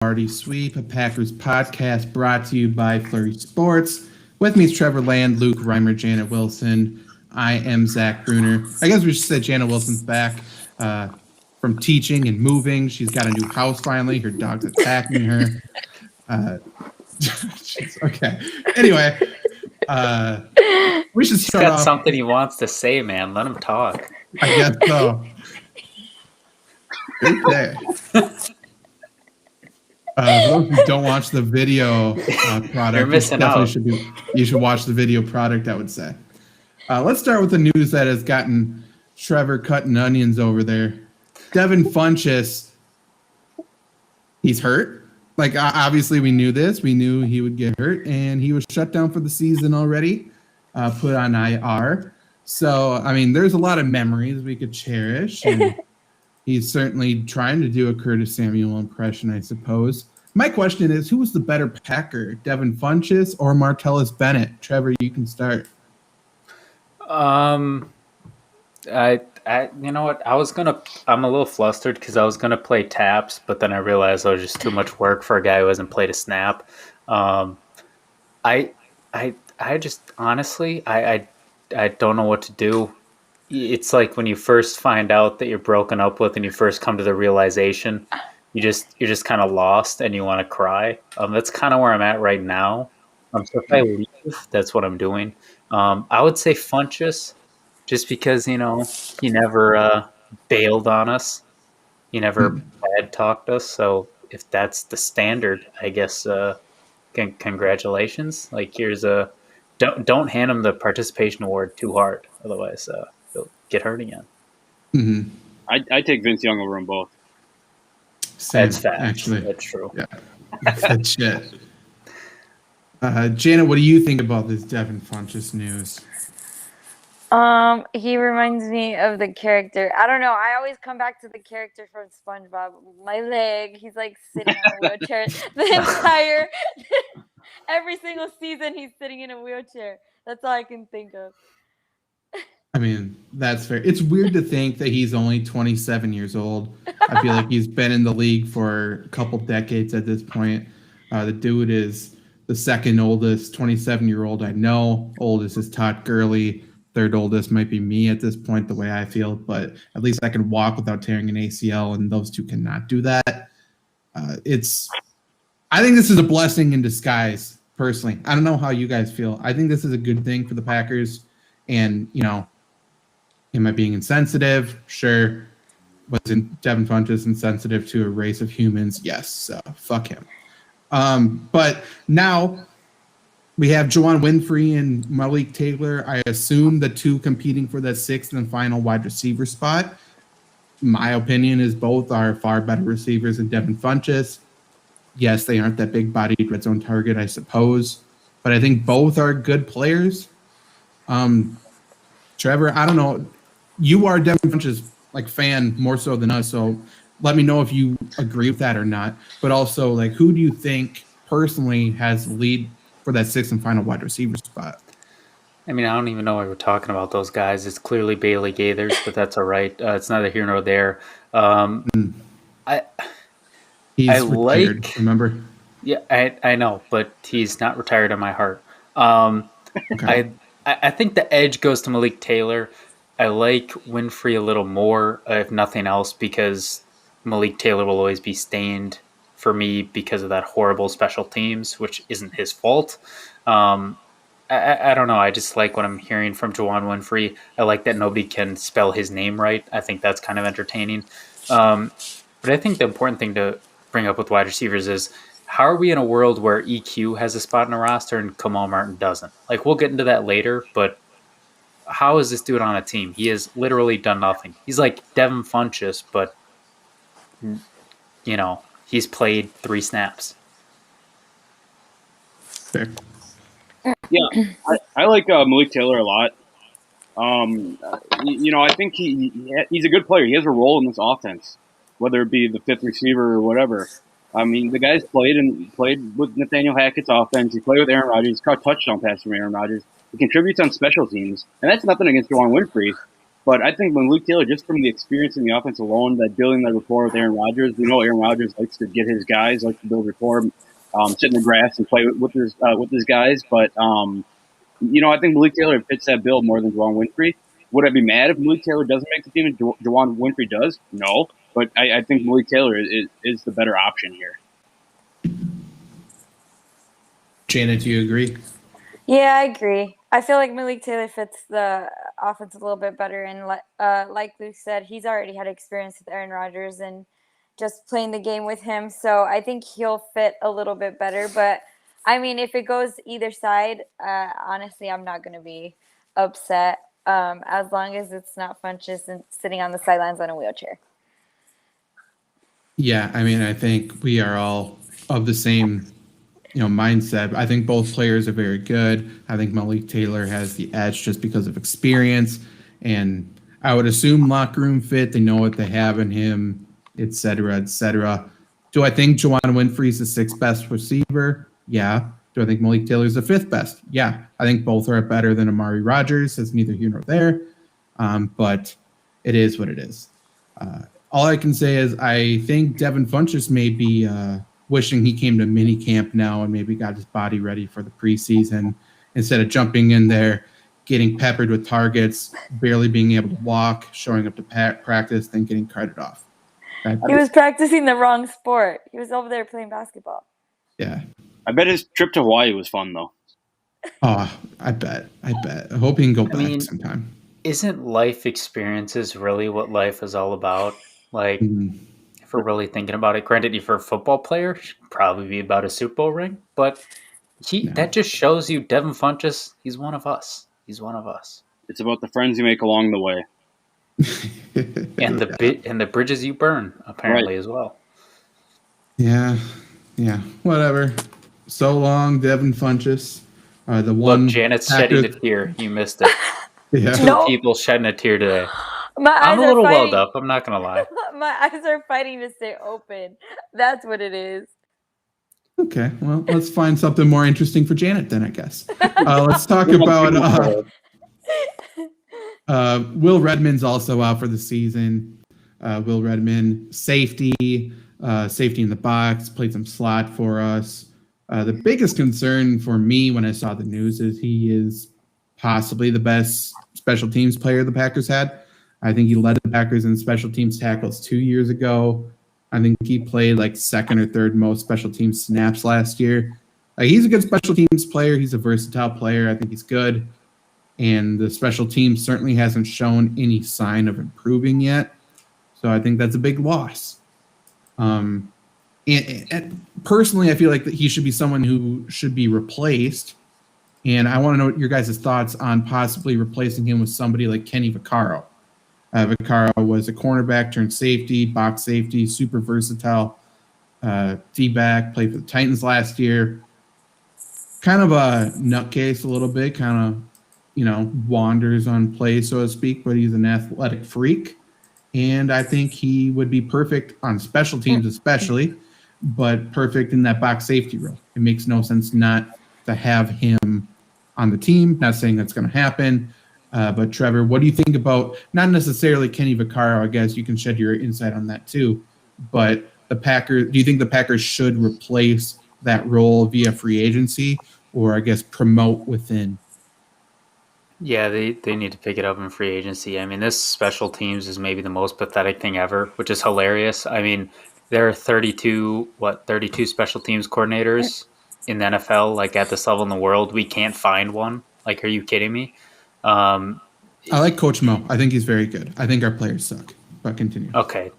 Lombardi Sweep, a Packers podcast brought to you by Flurry Sports. With me is Trevor Land, Luke Reimer, Janet Wilson. I am Zach Bruner. I guess we should say Janet Wilson's back from teaching and moving. She's got a new house finally. Her dog's attacking her. Okay. Anyway, we should start He's got off. something he wants to say, man. Let him talk. I guess so. Okay. For those who don't watch the video product, You're missing out. You should watch the video product, I would say. Let's start with the news that has gotten Trevor cutting onions over there. Devin Funchess, he's hurt. Like, obviously, we knew this. We knew he would get hurt, and he was shut down for the season already, put on IR. So, I mean, there's a lot of memories we could cherish, and he's certainly trying to do a Curtis Samuel impression, I suppose. My question is, who was the better Packer, Devin Funchess or Martellus Bennett? Trevor, you can start. You know what? I'm a little flustered because I was gonna play taps, but then I realized it was just too much work for a guy who hasn't played a snap. I just honestly, I don't know what to do. It's like when you first find out that you're broken up with and you first come to the realization, you're just kind of lost and you want to cry. That's kind of where I'm at right now. So if I leave, that's what I'm doing. I would say Funchess, just because, he never bailed on us. He never bad talked us. So if that's the standard, I guess congratulations. Like, here's don't hand him the participation award too hard, otherwise he'll get hurt again. Mm-hmm. I take Vince Young over them both. Same, That's fact. Actually, that's true. Yeah, good shit. Janet, what do you think about this Devin Funchess news? He reminds me of the character. I don't know. I always come back to the character from SpongeBob. My leg. He's like sitting in a wheelchair the entire, every single season. He's sitting in a wheelchair. That's all I can think of. I mean, that's fair. It's weird to think that he's only 27 years old. I feel like he's been in the league for a couple decades at this point. The dude is the second oldest 27-year-old I know. Oldest is Todd Gurley. Third oldest might be me at this point, the way I feel. But at least I can walk without tearing an ACL, and those two cannot do that. I think this is a blessing in disguise, personally. I don't know how you guys feel. I think this is a good thing for the Packers. And, am I being insensitive? Sure. Wasn't Devin Funchess insensitive to a race of humans? Yes. Fuck him. But now we have Juwan Winfrey and Malik Taylor. I assume the two competing for that sixth and final wide receiver spot. My opinion is both are far better receivers than Devin Funchess. Yes, they aren't that big-bodied red zone target, I suppose. But I think both are good players. Trevor, I don't know. You are a Devin Funchess fan more so than us, so let me know if you agree with that or not. But also, who do you think personally has the lead for that sixth and final wide receiver spot? I mean, I don't even know why we're talking about those guys. It's clearly Bailey Gaithers, but that's all right. It's neither here nor there. He's retired, remember? Yeah, I know, but he's not retired in my heart. Okay. I think the edge goes to Malik Taylor. I like Winfrey a little more, if nothing else, because Malik Taylor will always be stained for me because of that horrible special teams, which isn't his fault. I don't know. I just like what I'm hearing from Juwan Winfrey. I like that nobody can spell his name right. I think that's kind of entertaining. But I think the important thing to bring up with wide receivers is, how are we in a world where EQ has a spot in a roster and Kamal Martin doesn't? We'll get into that later, but how is this dude on a team? He has literally done nothing. He's like Devin Funchess, but, he's played 3 snaps. Fair. Yeah, I like Malik Taylor a lot. I think he's a good player. He has a role in this offense, whether it be the fifth receiver or whatever. I mean, the guy's played with Nathaniel Hackett's offense. He played with Aaron Rodgers. He's caught touchdown passes from Aaron Rodgers. He contributes on special teams, and that's nothing against Juwan Winfrey. But I think when Luke Taylor, just from the experience in the offense alone, that building that rapport with Aaron Rodgers, we know Aaron Rodgers likes to get his guys, likes to build rapport, sit in the grass and play with his guys. But I think Malik Taylor fits that bill more than Juwan Winfrey. Would I be mad if Malik Taylor doesn't make the team and Juwan Winfrey does? No, but I think Malik Taylor is the better option here. Janet, do you agree? Yeah, I agree. I feel like Malik Taylor fits the offense a little bit better, and like Luke said, he's already had experience with Aaron Rodgers and just playing the game with him, so I think he'll fit a little bit better. But I mean, if it goes either side, honestly, I'm not going to be upset as long as it's not Funchess and sitting on the sidelines on a wheelchair. Yeah, I mean, I think we are all of the same mindset. I think both players are very good. I think Malik Taylor has the edge just because of experience, and I would assume locker room fit. They know what they have in him, et cetera, et cetera. Do I think Juwan Winfrey's the sixth best receiver? Yeah. Do I think Malik Taylor's the fifth best? Yeah. I think both are better than Amari Rodgers. That's neither here nor there, but it is what it is. All I can say is I think Devin Funchess may be wishing he came to mini camp now and maybe got his body ready for the preseason instead of jumping in there, getting peppered with targets, barely being able to walk, showing up to practice, then getting carted off. He was practicing the wrong sport. He was over there playing basketball. Yeah. I bet his trip to Hawaii was fun, though. Oh, I bet. I hope he can go back sometime. Isn't life experiences really what life is all about? Like, if we're really thinking about it, granted, if you're a football player, it should probably be about a Super Bowl ring, but that just shows you Devin Funchess, he's one of us. He's one of us. It's about the friends you make along the way. And the bridges you burn, apparently, as well. Yeah. Whatever. So long, Devin Funchess. Look, Janet's shedding a tear. You missed it. Yeah. Two people shedding a tear today. I'm a little welled up. I'm not gonna lie. My eyes are fighting to stay open. That's what it is. Okay, well, let's find something more interesting for Janet then, I guess. Let's talk about Will Redmond's also out for the season. Will Redmond, safety in the box, played some slot for us. The biggest concern for me when I saw the news is he is possibly the best special teams player the Packers had. I think he led the Packers in special teams tackles 2 years ago. I think he played like second or third most special teams snaps last year. He's a good special teams player. He's a versatile player. I think he's good. And the special team certainly hasn't shown any sign of improving yet. So I think that's a big loss. And personally, I feel like that he should be someone who should be replaced. And I want to know your guys' thoughts on possibly replacing him with somebody like Kenny Vaccaro. Vaccaro was a cornerback turned safety, box safety, super versatile D-back, played for the Titans last year. Kind of a nutcase a little bit, kind of, wanders on play, so to speak, but he's an athletic freak. And I think he would be perfect on special teams especially, but perfect in that box safety role. It makes no sense not to have him on the team. Not saying that's going to happen. But Trevor, what do you think about not necessarily Kenny Vaccaro? I guess you can shed your insight on that too. But the Packers, do you think the Packers should replace that role via free agency, or I guess promote within? Yeah, they need to pick it up in free agency. I mean, this special teams is maybe the most pathetic thing ever, which is hilarious. I mean, there are 32 special teams coordinators in the NFL, like at this level in the world. We can't find one. Like, are you kidding me? I like Coach Mo. I think he's very good. I think our players suck. But continue. Okay.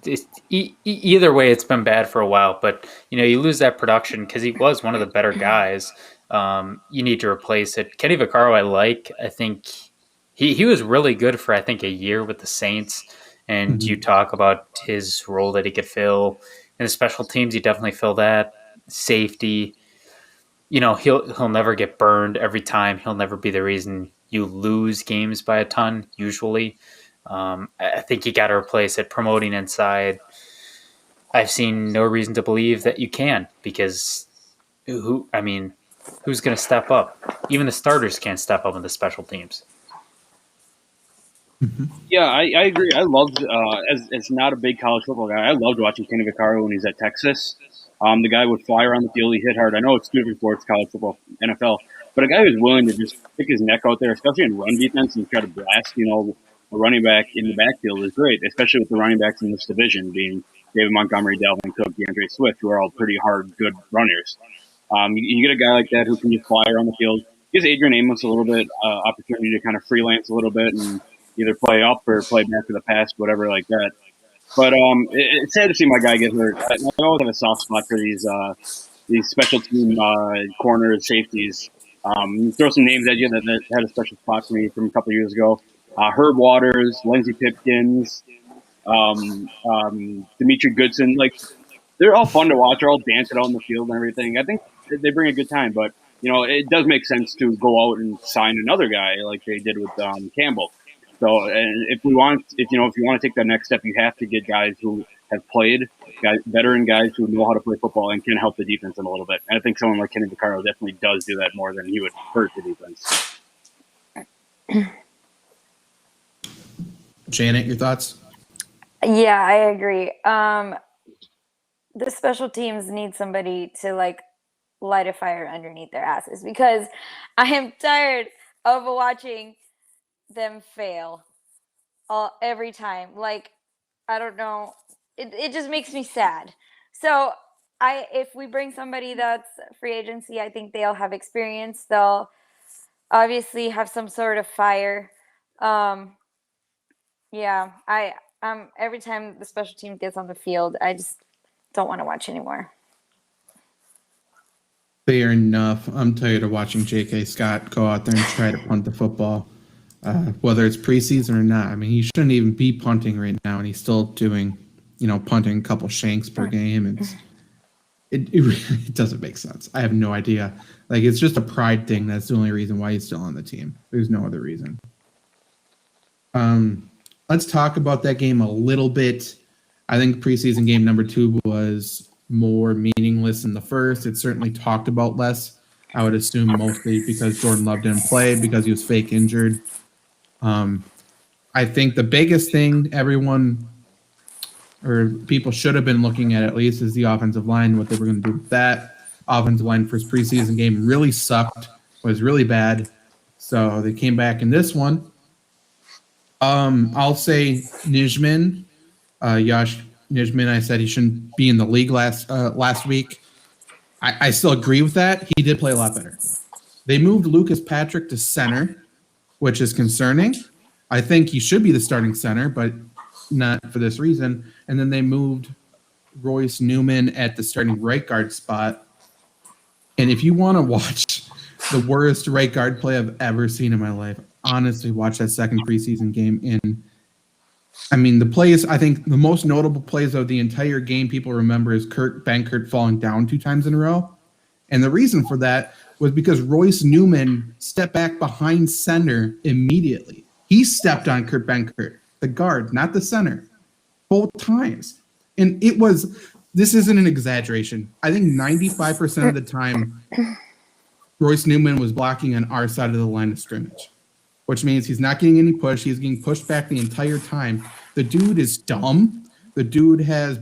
Either way, it's been bad for a while. But, you lose that production because he was one of the better guys. You need to replace it. Kenny Vaccaro, I think he was really good for, I think, a year with the Saints. And you talk about his role that he could fill. In the special teams, he definitely fill that. Safety. He'll never get burned every time. He'll never be the reason you lose games by a ton, usually. I think you got to replace it. Promoting inside, I've seen no reason to believe that you can, because who's going to step up? Even the starters can't step up in the special teams. Yeah, I agree. I loved as not a big college football guy. I loved watching Kenny Vaccaro when he's at Texas. The guy would fly around the field. He hit hard. I know it's different sports, college football, NFL, but a guy who's willing to just stick his neck out there, especially in run defense, and try to blast, a running back in the backfield is great, especially with the running backs in this division being David Montgomery, Dalvin Cook, DeAndre Swift, who are all pretty hard, good runners. You get a guy like that who can just fly around the field. Gives Adrian Amos a little bit opportunity to kind of freelance a little bit and either play up or play back to the pass, whatever like that. But it's sad to see my guy get hurt. I always have a soft spot for these special team corners, safeties. Throw some names at you that had a special spot for me from a couple of years ago. Herb Waters, Lindsey Pipkins, Demetri Goodson. Like, they're all fun to watch. They're all dancing out in the field and everything. I think they bring a good time, but it does make sense to go out and sign another guy like they did with Campbell. So, and if you want to take that next step, you have to get guys who have played, veteran guys who know how to play football and can help the defense in a little bit. And I think someone like Kenny Vaccaro definitely does do that more than he would hurt the defense. Janet, your thoughts? Yeah, I agree. The special teams need somebody to light a fire underneath their asses, because I am tired of watching them fail every time. I don't know. It just makes me sad. So if we bring somebody that's free agency, I think they'll have experience. They'll obviously have some sort of fire. Yeah, every time the special team gets on the field, I just don't want to watch anymore. Fair enough. I'm tired of watching J.K. Scott go out there and try to punt the football, whether it's preseason or not. I mean, he shouldn't even be punting right now, and he's still doing, punting a couple shanks per game. And it doesn't make sense. I have no idea. It's just a pride thing. That's the only reason why he's still on the team. There's no other reason. Let's talk about that game a little bit. I think preseason game number 2 was more meaningless than the first. It's certainly talked about less. I would assume mostly because Jordan Love didn't play because he was fake injured. I think the biggest thing everyone or people should have been looking at least is the offensive line, what they were going to do with that. Offensive line first preseason game really sucked, was really bad. So they came back in this one. I'll say Nijman, Yash Nijman. I said he shouldn't be in the league last week. I still agree with that. He did play a lot better. They moved Lucas Patrick to center, which is concerning. I think he should be the starting center, but not for this reason. And then they moved Royce Newman at the starting right guard spot. And if you want to watch the worst right guard play I've ever seen in my life, honestly, watch that second preseason game. The plays, I think the most notable plays of the entire game people remember is Kurt Benkert falling down 2 times in a row. And the reason for that was because Royce Newman stepped back behind center immediately. He stepped on Kurt Benkert, the guard, not the center, both times. And this isn't an exaggeration. I think 95% of the time, Royce Newman was blocking on our side of the line of scrimmage, which means he's not getting any push. He's getting pushed back the entire time. The dude is dumb. The dude has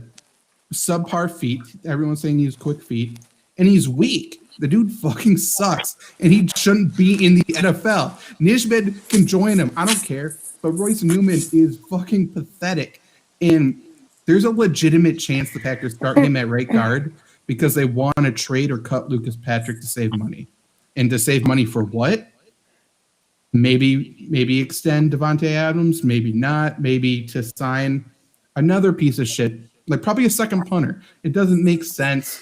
subpar feet. Everyone's saying he has quick feet. And he's weak. The dude fucking sucks. And he shouldn't be in the NFL. Nijman can join him. I don't care. But Royce Newman is fucking pathetic. And there's a legitimate chance the Packers start him at right guard because they want to trade or cut Lucas Patrick to save money. And to save money for what? Maybe extend Devontae Adams, maybe not, maybe to sign another piece of shit, probably a second punter. It doesn't make sense.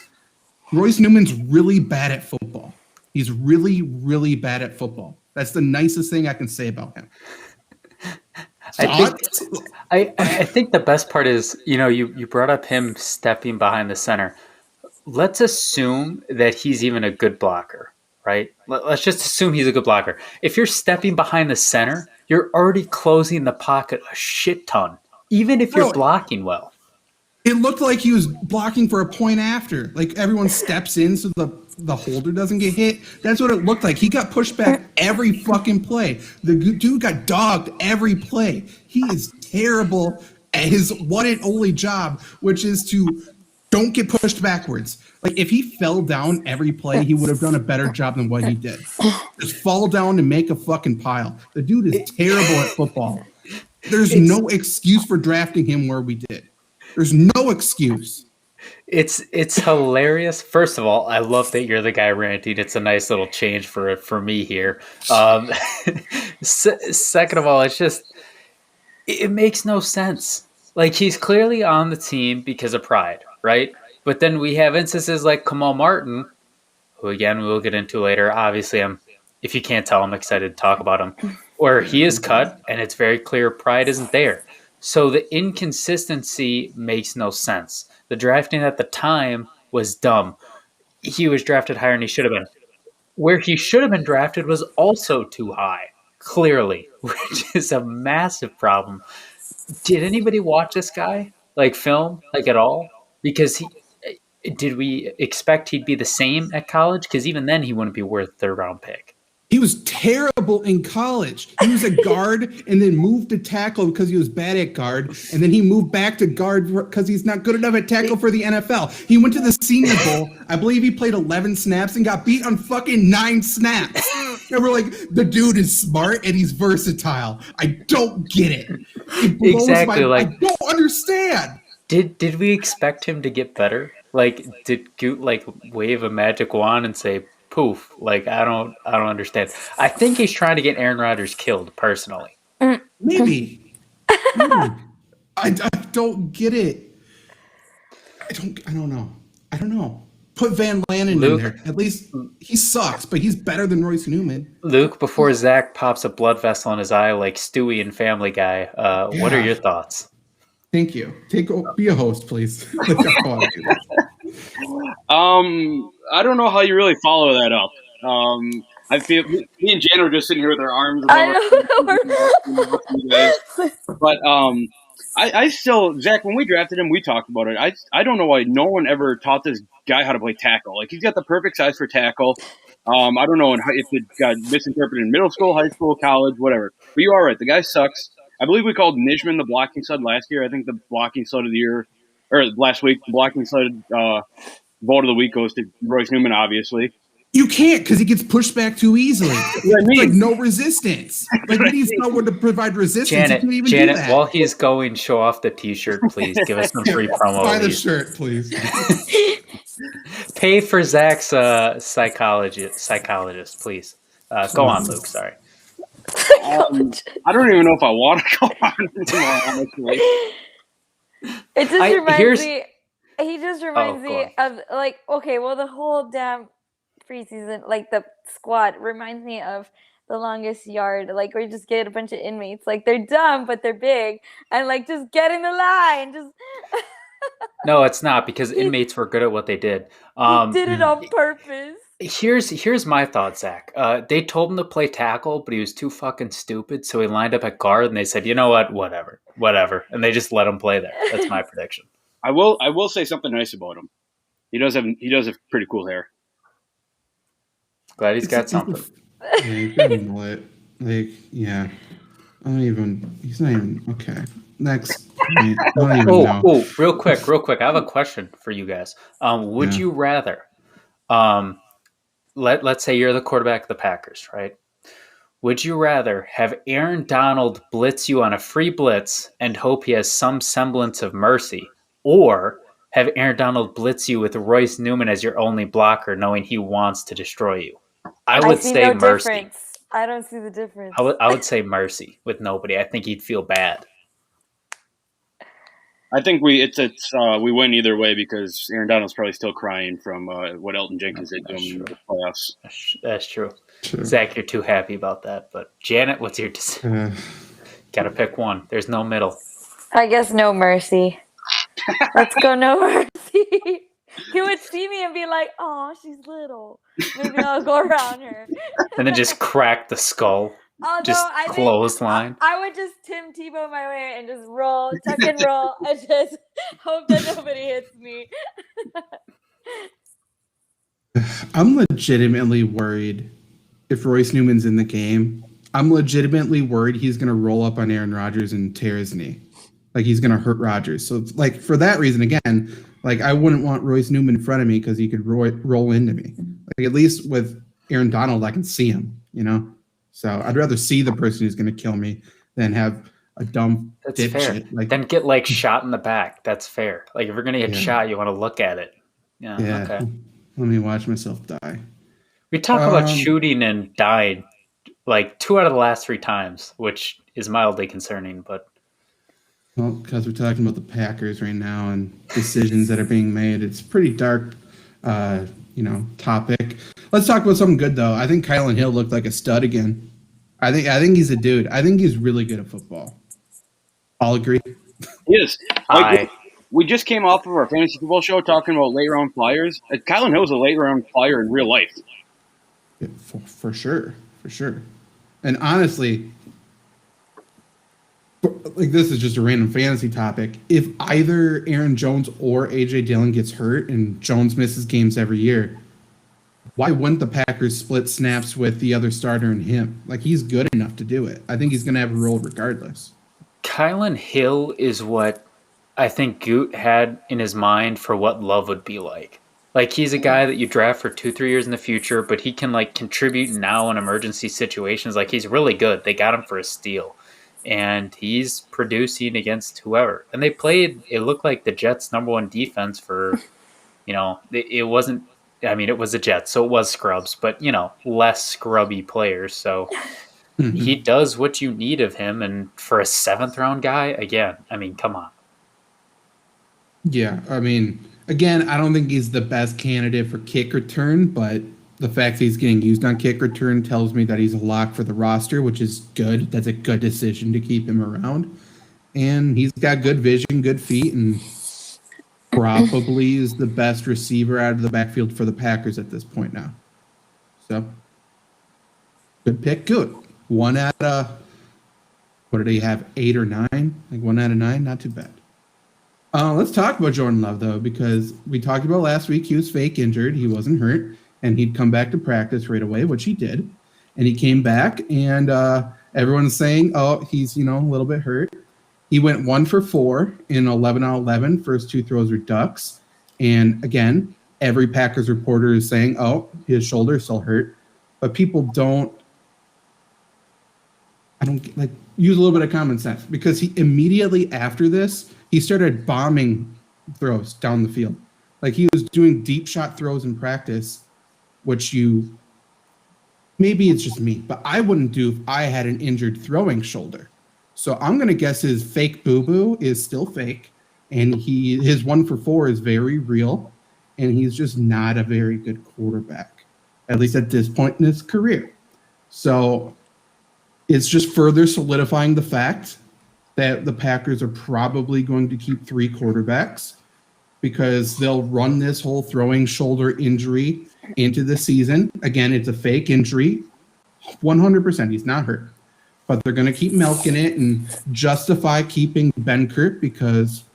Royce Newman's really bad at football. He's really, really bad at football. That's the nicest thing I can say about him. I think the best part is, you brought up him stepping behind the center. Let's assume that he's even a good blocker. Right? Let's just assume he's a good blocker. If you're stepping behind the center, you're already closing the pocket a shit ton, even if you're blocking well. It looked like he was blocking for a point after. Like everyone steps in so the holder doesn't get hit. That's what it looked like. He got pushed back every fucking play. The dude got dogged every play. He is terrible at his one and only job, which is to don't get pushed backwards. Like if he fell down every play, he would have done a better job than what he did. Just fall down and make a fucking pile. The dude is terrible at football. There's no excuse for drafting him where we did. There's no excuse. It's hilarious. First of all, I love that you're the guy ranting. It's a nice little change for me here. Second of all, it's just it makes no sense. Like he's clearly on the team because of pride, right? But then we have instances like Kamal Martin, who again we'll get into later. Obviously, if you can't tell, I'm excited to talk about him. Where he is cut, and it's very clear pride isn't there. So the inconsistency makes no sense. The drafting at the time was dumb. He was drafted higher than he should have been. Where he should have been drafted was also too high, clearly, which is a massive problem. Did anybody watch this guy, like film, like at all? Because did we expect he'd be the same at college? Because even then he wouldn't be worth third round pick. He was terrible in college. He was a guard and then moved to tackle because he was bad at guard. And then he moved back to guard because he's not good enough at tackle for the NFL. He went to the Senior Bowl. I believe he played 11 snaps and got beat on fucking 9 snaps. And we're like, the dude is smart and he's versatile. I don't get it. It blows Exactly. I don't understand. Did we expect him to get better? Like, did Goot wave a magic wand and say, poof, like I don't understand. I think he's trying to get Aaron Rodgers killed personally. Maybe. I don't get it. I don't know. Put Van Lanen in there. At least he sucks, but he's better than Royce Newman. Luke, before Zach pops a blood vessel in his eye like Stewie in Family Guy, what are your thoughts? Thank you. Be a host, please. I don't know how you really follow that up. I feel me and Jan are just sitting here with our arms. But I still, Zach, when we drafted him, we talked about it. I don't know why no one ever taught this guy how to play tackle. Like he's got the perfect size for tackle. I don't know if it got misinterpreted in middle school, high school, college, whatever. But you are right. The guy sucks. I believe we called Nijman the blocking stud last year. I think the blocking stud of the year, or last week, the blocking stud vote of the week goes to Royce Newman, obviously. You can't because he gets pushed back too easily. Like no resistance. Like he needs someone to provide resistance. Janet, he can't even do that. While he's going, show off the T-shirt, please. Give us some free promo. Buy the shirt, please. Pay for Zach's psychologist, please. Go on, Luke. Sorry. I don't even know if I want to go on anymore, honestly. It just reminds me. He just reminds me of the whole damn preseason, like the squad reminds me of The Longest Yard. Like we just get a bunch of inmates, like they're dumb but they're big, and like just get in the line. Just no, it's not because inmates were good at what they did. He did it on purpose. Here's my thought, Zach. They told him to play tackle, but he was too fucking stupid, so he lined up at guard, and they said, you know what, whatever, and they just let him play there. That's my prediction. I will say something nice about him. He does have pretty cool hair. Glad he's got something. Yeah, he's got a mullet. Like, yeah. He's not even okay. Next. I don't even know. Oh, real quick. I have a question for you guys. Would you rather let's say you're the quarterback of the Packers, right? Would you rather have Aaron Donald blitz you on a free blitz and hope he has some semblance of mercy, or have Aaron Donald blitz you with Royce Newman as your only blocker, knowing he wants to destroy you? I would say mercy. Difference. I don't see the difference. I would say mercy with nobody. I think he'd feel bad. I think we win either way because Aaron Donald's probably still crying from what Elton Jenkins did to him in the playoffs. That's true. Zach, you're too happy about that. But Janet, what's your decision? Got to pick one. There's no middle. I guess no mercy. Let's go no mercy. He would see me and be like, "Oh, she's little. Maybe I'll go around her." And then just crack the skull. Although Just I think clothesline. I would just Tim Tebow my way and just roll, tuck and roll, and just hope that nobody hits me. I'm legitimately worried if Royce Newman's in the game. I'm legitimately worried he's going to roll up on Aaron Rodgers and tear his knee. Like he's going to hurt Rodgers. So it's like for that reason, again, like I wouldn't want Royce Newman in front of me because he could roll into me. Like at least with Aaron Donald, I can see him, you know? So I'd rather see the person who's going to kill me than have a dumb That's fair. dipshit. Like, then get like shot in the back. That's fair. Like if you're gonna get shot, you want to look at it. Yeah. Okay. Let me watch myself die. We talk about shooting and died like 2 out of the last 3 times, which is mildly concerning. But well, because we're talking about the Packers right now and decisions that are being made, it's pretty dark, topic. Let's talk about something good though. I think Kylan Hill looked like a stud again. I think he's a dude. I think he's really good at football. I'll agree. He is. We just came off of our fantasy football show talking about late round flyers. Kylan Hill's a late round flyer in real life. Yeah, for sure. And honestly, like this is just a random fantasy topic. If either Aaron Jones or AJ Dillon gets hurt and Jones misses games every year, why wouldn't the Packers split snaps with the other starter and him? Like he's good enough to do it. I think he's going to have a role regardless. Kylan Hill is what I think Goot had in his mind for what Love would be like. Like he's a guy that you draft for 2-3 years in the future, but he can like contribute now in emergency situations. Like he's really good. They got him for a steal, and he's producing against whoever. And they played. It looked like the Jets' #1 defense for, it wasn't. I mean, it was the Jets, so it was scrubs, but less scrubby players. So he does what you need of him, and for a 7th round guy, again, I mean, come on. Yeah, I mean, again, I don't think he's the best candidate for kick return, but the fact that he's getting used on kick return tells me that he's a lock for the roster, which is good. That's a good decision to keep him around. And he's got good vision, good feet, and probably is the best receiver out of the backfield for the Packers at this point now. So, good pick, good. 1 out of, what did he have, 8 or 9? Like 1 out of 9, not too bad. Let's talk about Jordan Love, though, because we talked about last week he was fake injured. He wasn't hurt, and he'd come back to practice right away, which he did. And he came back, and everyone's saying, oh, he's, a little bit hurt. He went 1 for 4 in 11 out of 11. First 2 throws were ducks. And, again, every Packers reporter is saying, oh, his shoulder still hurt. But people use a little bit of common sense, because he immediately after this, he started bombing throws down the field. Like he was doing deep shot throws in practice, which maybe it's just me, but I wouldn't do if I had an injured throwing shoulder. So I'm going to guess his fake boo-boo is still fake, and his 1 for 4 is very real, and he's just not a very good quarterback, at least at this point in his career. So it's just further solidifying the fact that the Packers are probably going to keep 3 quarterbacks, because they'll run this whole throwing shoulder injury into the season. Again, it's a fake injury. 100%, he's not hurt. But they're going to keep milking it and justify keeping Benkert because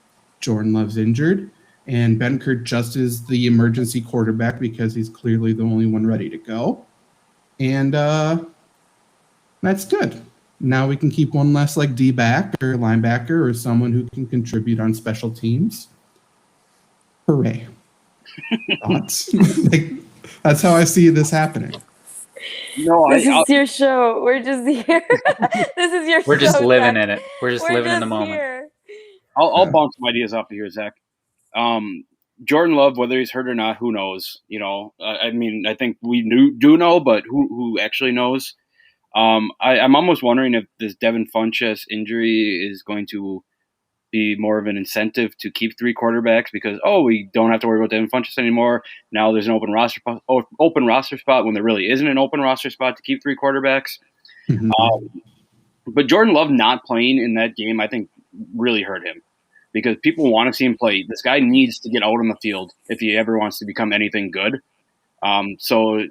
Jordan Love's injured. And Benkert just is the emergency quarterback because he's clearly the only one ready to go. And that's good. Now we can keep one less like D-back or linebacker or someone who can contribute on special teams. Hooray. Thoughts? That's how I see this happening. No, this is your show. We're just here. This is your show. We're just living Zach. in it. We're just living in the moment. Here. I'll bounce some ideas off of here, Zach. Jordan Love, whether he's hurt or not, who knows? I think we do know, but who actually knows? I'm almost wondering if this Devin Funchess injury is going to be more of an incentive to keep 3 quarterbacks because, we don't have to worry about Devin Funchess anymore. Now there's an open roster spot when there really isn't an open roster spot to keep 3 quarterbacks. Mm-hmm. But Jordan Love not playing in that game, I think, really hurt him because people want to see him play. This guy needs to get out on the field if he ever wants to become anything good. So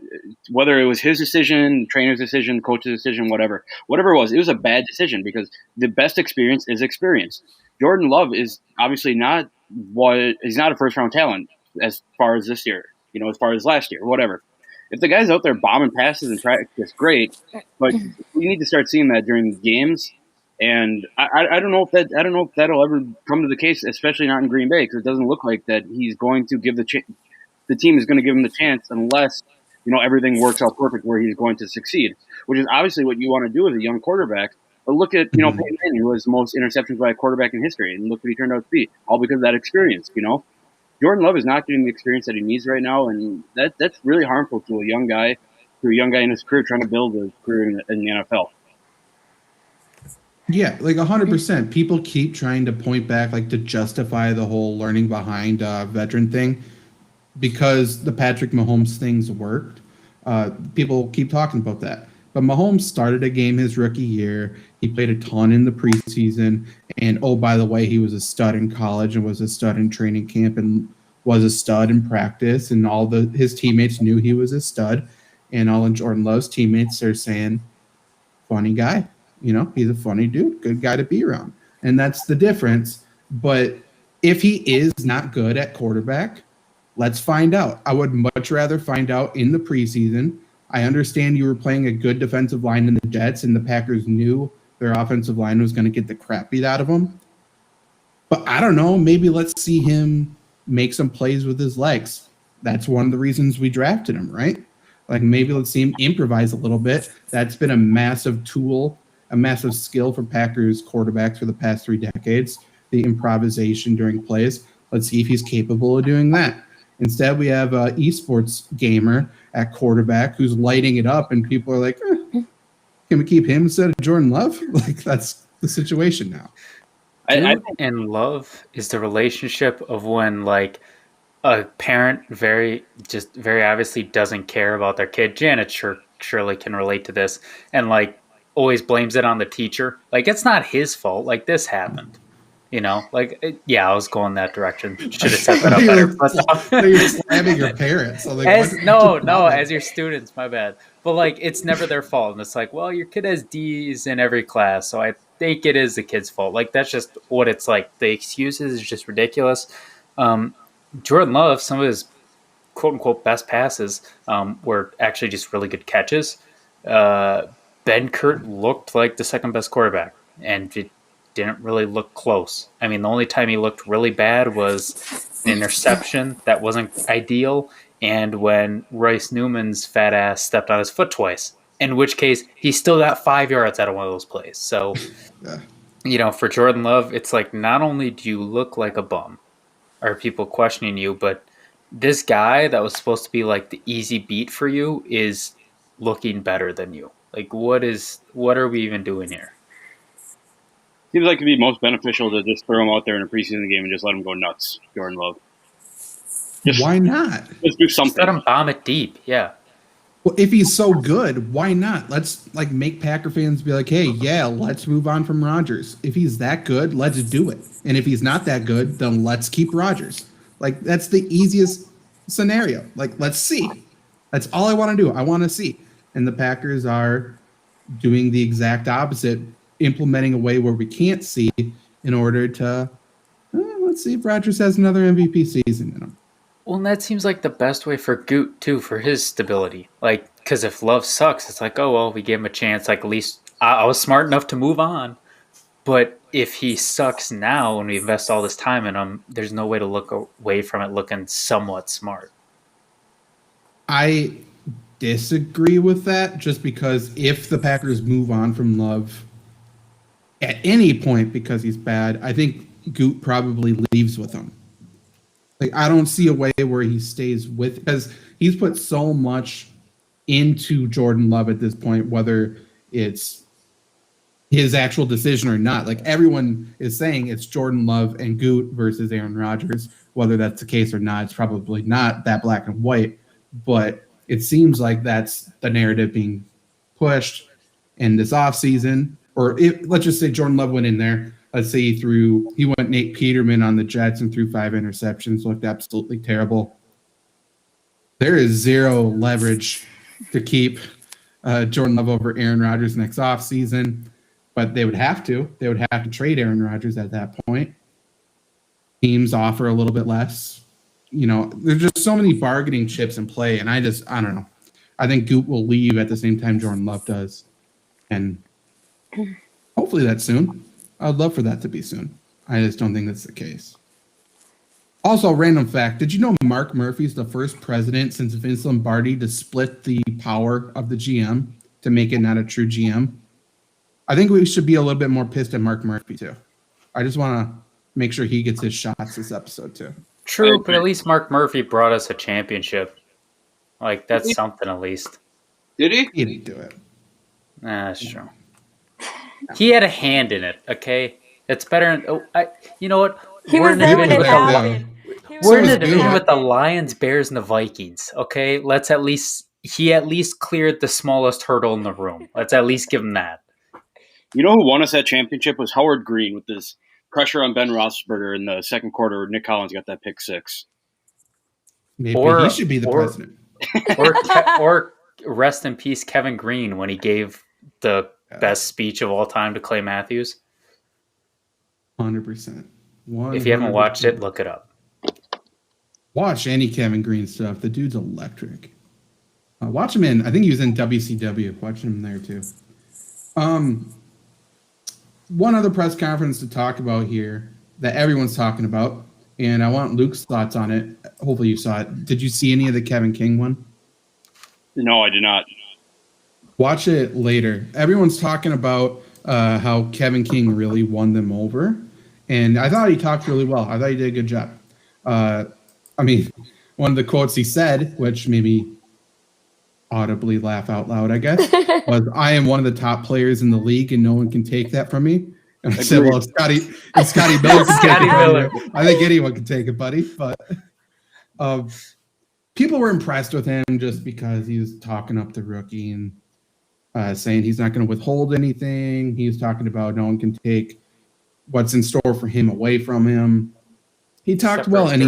whether it was his decision, trainer's decision, coach's decision, whatever it was a bad decision because the best experience is experience. Jordan Love is obviously he's not a first round talent as far as this year, as far as last year, whatever. If the guy's out there bombing passes in practice, great, but we need to start seeing that during games. And I don't know if that'll ever come to the case, especially not in Green Bay, because it doesn't look like that he's going to give the team is going to give him the chance unless everything works out perfect where he's going to succeed, which is obviously what you want to do as a young quarterback. But look at Peyton Manning, who was the most interceptions by a quarterback in history, and look what he turned out to be, all because of that experience. Jordan Love is not getting the experience that he needs right now, and that's really harmful to a young guy in his career trying to build a career in the NFL. Yeah, like 100%. People keep trying to point back, like to justify the whole learning behind veteran thing because the Patrick Mahomes things worked. People keep talking about that. But Mahomes started a game his rookie year. He played a ton in the preseason. And, oh, by the way, he was a stud in college and was a stud in training camp and was a stud in practice. And his teammates knew he was a stud. And all of Jordan Love's teammates are saying, funny guy. He's a funny dude, good guy to be around. And that's the difference. But if he is not good at quarterback, let's find out. I would much rather find out in the preseason. I understand you were playing a good defensive line in the Jets, and the Packers knew their offensive line was going to get the crap beat out of them. But I don't know. Maybe let's see him make some plays with his legs. That's one of the reasons we drafted him, right? Like maybe let's see him improvise a little bit. That's been a massive tool, a massive skill for Packers quarterbacks for the past 3 decades, the improvisation during plays. Let's see if he's capable of doing that. Instead, we have an esports gamer at quarterback who's lighting it up, and people are like, can we keep him instead of Jordan Love? Like, that's the situation now. And Love is the relationship of when, like, a parent very obviously doesn't care about their kid. Janet surely can relate to this, and, like, always blames it on the teacher. Like, it's not his fault. Like, this happened. I was going that direction. Should have set that up better. You're slamming your parents. So like, as your students, my bad. But like, it's never their fault. And it's like, well, your kid has D's in every class, so I think it is the kid's fault. Like, that's just what it's like. The excuses is just ridiculous. Jordan Love, some of his quote unquote best passes were actually just really good catches. Ben Kurt looked like the second best quarterback, and it didn't really look close. I mean, the only time he looked really bad was an interception that wasn't ideal, and when Royce Newman's fat ass stepped on his foot twice, in which case he still got 5 yards out of one of those plays. So, for Jordan Love, it's like not only do you look like a bum, are people questioning you, but this guy that was supposed to be like the easy beat for you is looking better than you. Like, what are we even doing here? Seems like it'd be most beneficial to just throw him out there in a preseason game and just let him go nuts, Jordan Love. Why not? Just do something. Just let him bomb it deep, yeah. Well, if he's so good, why not? Let's make Packer fans be like, hey, yeah, let's move on from Rodgers. If he's that good, let's do it. And if he's not that good, then let's keep Rodgers. Like, that's the easiest scenario. Like, let's see. That's all I want to do. I want to see. And the Packers are doing the exact opposite, implementing a way where we can't see in order to let's see if Rodgers has another MVP season in him. Well, and that seems like the best way for Goot too, for his stability. Like, because if Love sucks, it's like, oh well, we gave him a chance. Like, at least I was smart enough to move on. But if he sucks now and we invest all this time in him, there's no way to look away from it looking somewhat smart. I disagree with that, just because if the Packers move on from Love at any point because he's bad, I think Goot probably leaves with him. Like, I don't see a way where he stays with, because he's put so much into Jordan Love at this point, whether it's his actual decision or not. Like, everyone is saying it's Jordan Love and Goot versus Aaron Rodgers. Whether that's the case or not, it's probably not that black and white, but it seems like that's the narrative being pushed in this offseason. Or let's just say Jordan Love went in there. Let's say he went Nate Peterman on the Jets and threw 5 interceptions, looked absolutely terrible. There is zero leverage to keep Jordan Love over Aaron Rodgers next offseason, but they would have to. They would have to trade Aaron Rodgers at that point. Teams offer a little bit less. There's just so many bargaining chips in play, and I don't know. I think Goot will leave at the same time Jordan Love does, and hopefully that's soon. I'd love for that to be soon. I just don't think that's the case. Also, random fact, did you know Mark Murphy's the first president since Vince Lombardi to split the power of the GM to make it not a true GM? I think we should be a little bit more pissed at Mark Murphy, too. I just want to make sure he gets his shots this episode, too. True, but at least Mark Murphy brought us a championship. Like, that's something at least. Did he? He didn't do it. Nah, that's true. He had a hand in it, okay? It's better. You know what? He was there when it happened. We're in a division with the Lions, Bears, and the Vikings. Okay, he at least cleared the smallest hurdle in the room. Let's at least give him that. You know who won us that championship was Howard Green with this pressure on Ben Roethlisberger in the second quarter where Nick Collins got that pick six. Maybe he should be the president. Or rest in peace, Kevin Green, when he gave the best speech of all time to Clay Matthews. 100%. If you haven't watched it, look it up. Watch any Kevin Green stuff. The dude's electric. Watch him in. I think he was in WCW. Watch him there too. One other press conference to talk about here that everyone's talking about, and I want Luke's thoughts on it. Hopefully you saw it. Did you see any of the Kevin King one? No, I did not. Watch it later. Everyone's talking about how Kevin King really won them over, and I thought he talked really well. I thought he did a good job. One of the quotes he said, which made me audibly laugh out loud, I guess, was, "I am one of the top players in the league, and no one can take that from me." And I said, "Well, if Scotty Miller can take it, I think anyone can take it, buddy." But people were impressed with him just because he was talking up the rookie and saying he's not going to withhold anything. He was talking about no one can take what's in store for him away from him. He talked well, and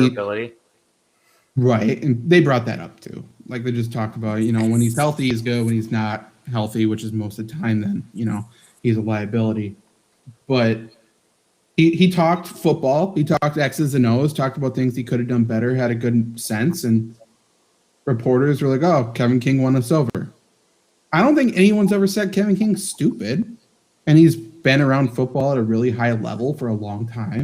right, and they brought that up too. Like, they just talked about, when he's healthy, he's good. When he's not healthy, which is most of the time, then he's a liability. But he talked football. He talked X's and O's. Talked about things he could have done better. Had a good sense, and reporters were like, "Oh, Kevin King won us over." I don't think anyone's ever said Kevin King's stupid, and he's been around football at a really high level for a long time.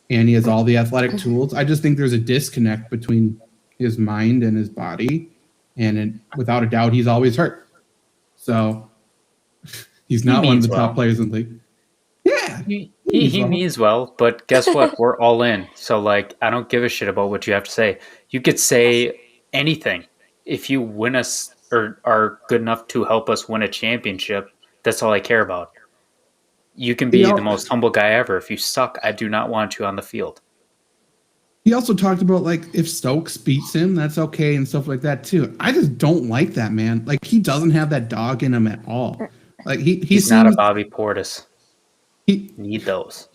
And he has all the athletic tools. I just think there's a disconnect between his mind and his body. And without a doubt, he's always hurt. So he's not one of the top players in the league. Yeah. He means well, but guess what? We're all in. So, I don't give a shit about what you have to say. You could say anything. If you win us or are good enough to help us win a championship, that's all I care about. You can be the most humble guy ever. If you suck, I do not want you on the field. He also talked about, if Stokes beats him, that's okay and stuff like that, too. I just don't like that, man. He doesn't have that dog in him at all. He's not a Bobby Portis. Need those.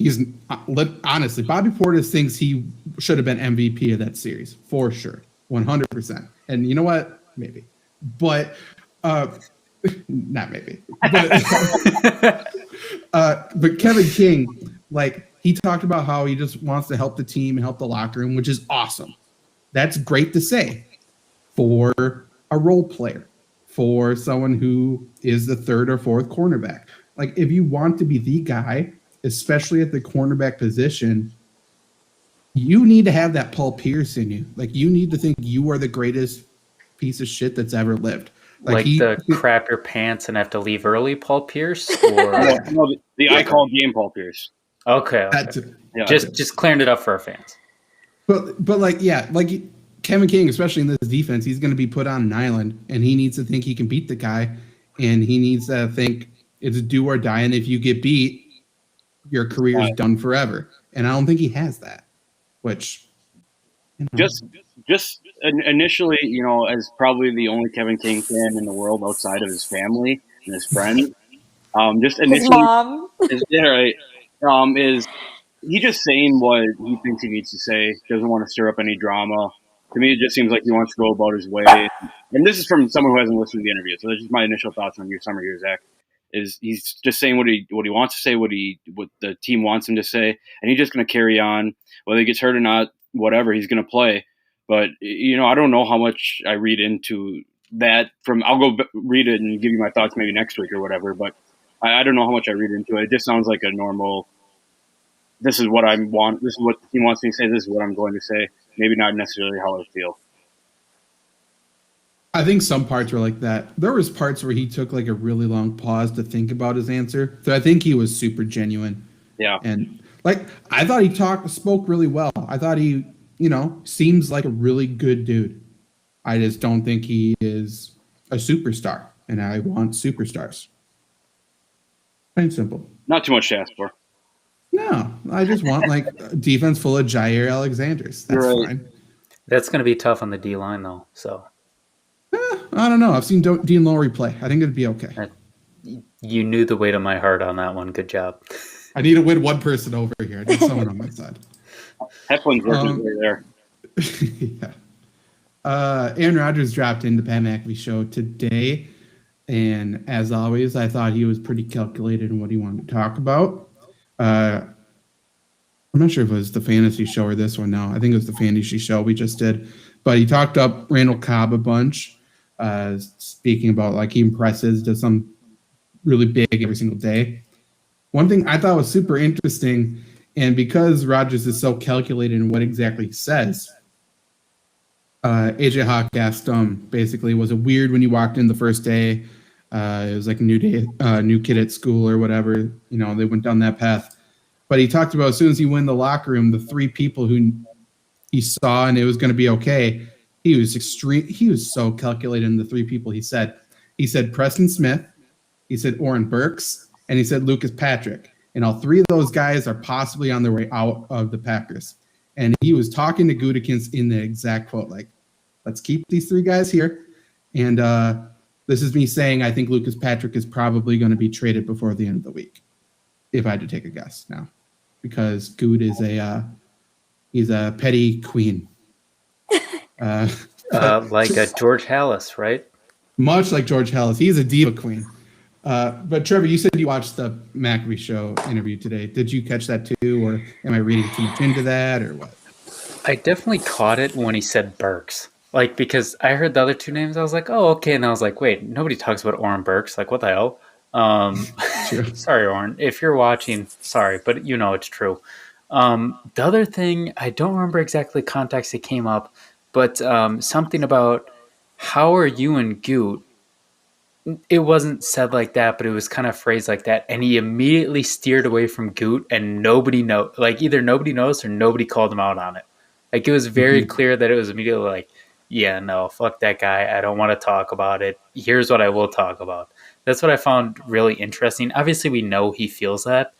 Honestly, Bobby Portis thinks he should have been MVP of that series, for sure. 100%. And you know what? Maybe. But, not maybe. But Kevin King, he talked about how he just wants to help the team and help the locker room, which is awesome. That's great to say for a role player, for someone who is the third or fourth cornerback. If you want to be the guy, especially at the cornerback position, you need to have that Paul Pierce in you. You need to think you are the greatest piece of shit that's ever lived. Crap your pants and have to leave early, Paul Pierce? Or no, the I call game Paul Pierce. Okay. Yeah, just clearing it up for our fans. But Kevin King, especially in this defense, he's going to be put on an island, and he needs to think he can beat the guy, and he needs to think it's do or die, and if you get beat, your career is done forever. And I don't think he has that, which... Just initially, as probably the only Kevin King fan in the world outside of his family and his friends, just initially, his mom. is he just saying what he thinks he needs to say? Doesn't want to stir up any drama. To me, it just seems like he wants to go about his way. And this is from someone who hasn't listened to the interview, so that's just my initial thoughts on your summer here, Zach. Is he's just saying what he wants to say, what the team wants him to say, and he's just going to carry on, whether he gets hurt or not, whatever, he's going to play. But I don't know how much I read into that. I'll go read it and give you my thoughts maybe next week or whatever. But I don't know how much I read into it. It just sounds like a normal. This is what I want. This is what the team wants me to say. This is what I'm going to say. Maybe not necessarily how I feel. I think some parts were like that. There was parts where he took like a really long pause to think about his answer. So I think he was super genuine. Yeah. And like, I thought he spoke really well. I thought he, seems like a really good dude. I just don't think he is a superstar, and I want superstars. Plain and simple. Not too much to ask for. No, I just want like a defense full of Jair Alexanders. That's fine. That's going to be tough on the D line though. So I don't know. I've seen Dean Lowry play. I think it'd be okay. You knew the weight of my heart on that one. Good job. I need to win one person over here. I need someone on my side. Heflin's working right there. Yeah. Aaron Rodgers dropped into Pat McAfee's show today, and as always, I thought he was pretty calculated in what he wanted to talk about. I'm not sure if it was the fantasy show or this one now. I think it was the fantasy show we just did. But he talked up Randall Cobb a bunch, speaking about like he impresses, does some really big every single day. One thing I thought was super interesting, and because Rodgers is so calculated in what exactly he says, AJ Hawk asked him, basically, was it weird when you walked in the first day? It was like a new day, new kid at school or whatever. They went down that path. But he talked about as soon as he went in the locker room, the three people who he saw and it was going to be okay. He was so calculated in the three people he said. He said Preston Smith, he said Oren Burks, and he said Lucas Patrick. And all three of those guys are possibly on their way out of the Packers. And he was talking to Gutekunst in the exact quote, like, let's keep these three guys here. And this is me saying I think Lucas Patrick is probably going to be traded before the end of the week, if I had to take a guess now. Because Good is he's a petty queen. Like a George Hallis, right? Much like George Hallis. He's a diva queen. But Trevor, you said you watched the McAfee show interview today. Did you catch that too, or am I reading too much into that, or what? I definitely caught it when he said Burks. Like, because I heard the other two names, I was like, oh, okay. And I was like, wait, nobody talks about Oren Burks. Like, what the hell? Sorry, Oren. If you're watching, sorry, but it's true. The other thing, I don't remember exactly the context it came up, but something about how are you and Goot? It wasn't said like that, but it was kind of phrased like that. And he immediately steered away from Goot, and nobody either nobody noticed or nobody called him out on it. Like, it was very clear that it was immediately like, yeah, no, fuck that guy. I don't want to talk about it. Here's what I will talk about. That's what I found really interesting. Obviously, we know he feels that,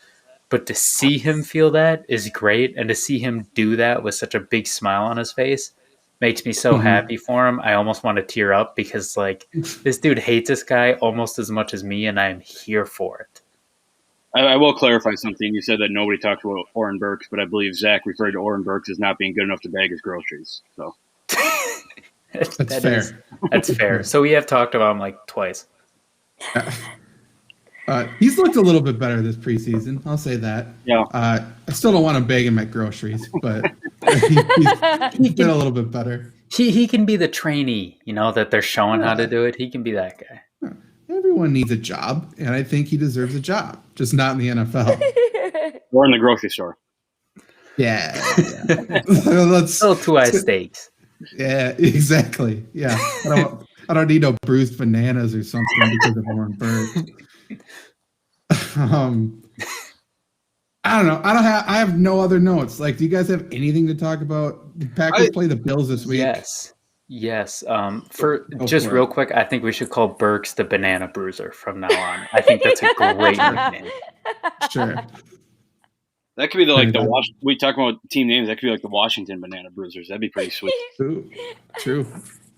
but to see him feel that is great. And to see him do that with such a big smile on his face makes me so happy for him. I almost want to tear up because, like, this dude hates this guy almost as much as me, and I'm here for it. I will clarify something. You said that nobody talked about Oren Burks, but I believe Zach referred to Oren Burks as not being good enough to bag his groceries. So That's fair. That's fair. So we have talked about him like twice. He's looked a little bit better this preseason. I'll say that. Yeah. I still don't want him begging my groceries, but he's been a little bit better. He can be the trainee, that they're showing how to do it. He can be that guy. Everyone needs a job, and I think he deserves a job, just not in the NFL. Or in the grocery store. Yeah. Let's still too high stakes. Yeah, exactly. Yeah. I don't need no bruised bananas or something because of Warren Burks. I don't know. I have no other notes. Like, do you guys have anything to talk about? The Packers play the Bills this week. Yes. Real quick, I think we should call Burks the Banana Bruiser from now on. I think that's a great nickname. Sure. That could be we talk about team names. That could be like the Washington Banana Bruisers. That'd be pretty sweet. True.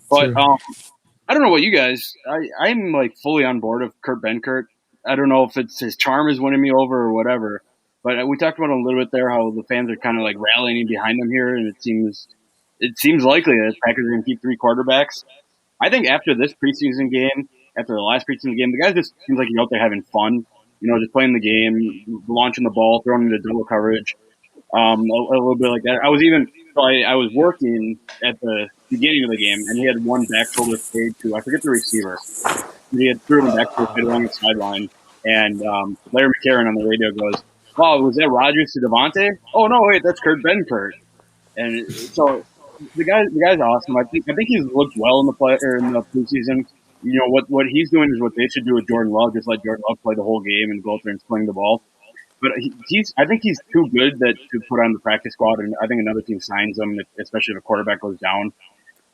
But I don't know what you guys. I'm like fully on board of Kurt Benkert. I don't know if it's his charm is winning me over or whatever. But we talked about it a little bit there, how the fans are kind of like rallying behind him here, and it seems it seems likely that the Packers are going to keep 3 quarterbacks. I think after this preseason game, after the last preseason game, the guy just seems like he's out there having fun. Just playing the game, launching the ball, throwing into double coverage, a little bit like that. I was working at the beginning of the game, and he had one back shoulder fade to, I forget the receiver. He had threw him back to fade along the sideline, and Larry McCarron on the radio goes, "Oh, was that Rodgers to Devontae? Oh no, wait, that's Kurt Benkert." And so the guy's awesome. I think he's looked well in the preseason. What he's doing is what they should do with Jordan Love. Just let Jordan Love play the whole game and go out there and sling the ball. But I think he's too good to put on the practice squad, and I think another team signs him, especially if a quarterback goes down.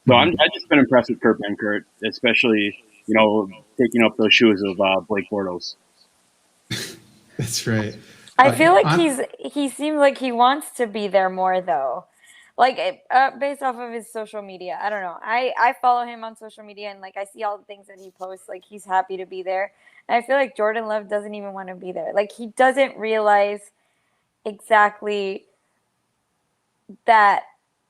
So I've just been impressed with Kurt Benkert, especially taking up those shoes of Blake Bortles. That's right. I feel like he seems like he wants to be there more though. Like based off of his social media, I don't know. I follow him on social media, and like I see all the things that he posts. Like he's happy to be there, and I feel like Jordan Love doesn't even want to be there. Like he doesn't realize exactly that